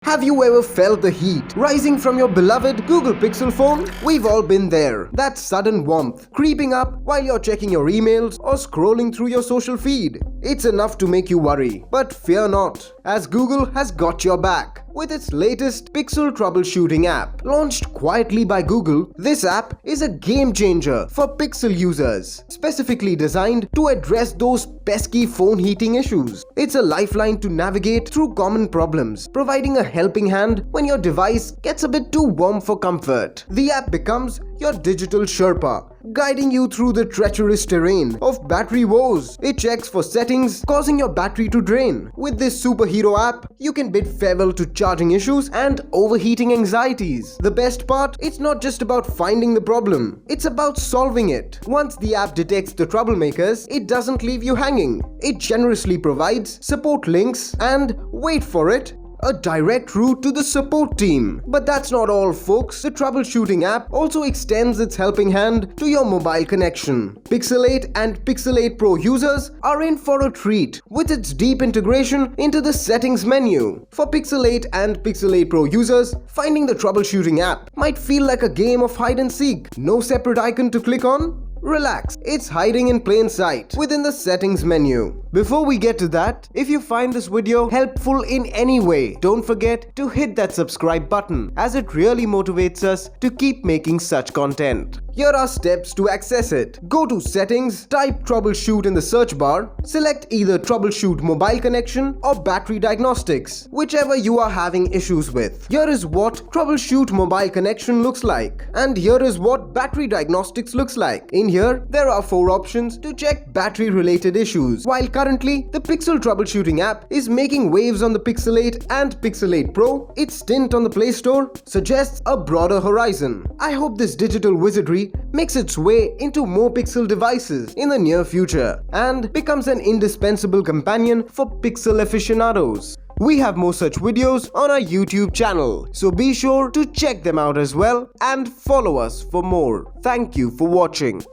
Have you ever felt the heat rising from your beloved Google Pixel phone? We've all been there. That sudden warmth creeping up while you're checking your emails or scrolling through your social feed. It's enough to make you worry. But fear not, as Google has got your back. With its latest Pixel Troubleshooting app, launched quietly by Google, this app is a game changer for Pixel users, specifically designed to address those pesky phone heating issues. It's a lifeline to navigate through common problems, providing a helping hand when your device gets a bit too warm for comfort. The app becomes your digital Sherpa, guiding you through the treacherous terrain of battery woes. It checks for settings causing your battery to drain. With this superhero app, you can bid farewell to charging issues and overheating anxieties. The best part, it's not just about finding the problem, it's about solving it. Once the app detects the troublemakers, it doesn't leave you hanging. It generously provides support links and, wait for it, a direct route to the support team. But that's not all, folks. The troubleshooting app also extends its helping hand to your mobile connection. Pixel 8 and Pixel 8 Pro users are in for a treat with its deep integration into the settings menu. For Pixel 8 and Pixel 8 Pro users, finding the troubleshooting app might feel like a game of hide and seek. No separate icon to click on? Relax, it's hiding in plain sight within the settings menu. Before we get to that, if you find this video helpful in any way, don't forget to hit that subscribe button, as it really motivates us to keep making such content. Here are steps to access it. Go to Settings, type Troubleshoot in the search bar, select either Troubleshoot Mobile Connection or Battery Diagnostics, whichever you are having issues with. Here is what Troubleshoot Mobile Connection looks like, and here is what Battery Diagnostics looks like. In here, there are 4 options to check battery-related issues. While currently, the Pixel Troubleshooting app is making waves on the Pixel 8 and Pixel 8 Pro, its stint on the Play Store suggests a broader horizon. I hope this digital wizardry makes its way into more Pixel devices in the near future and becomes an indispensable companion for Pixel aficionados. We have more such videos on our YouTube channel, so be sure to check them out as well and follow us for more. Thank you for watching.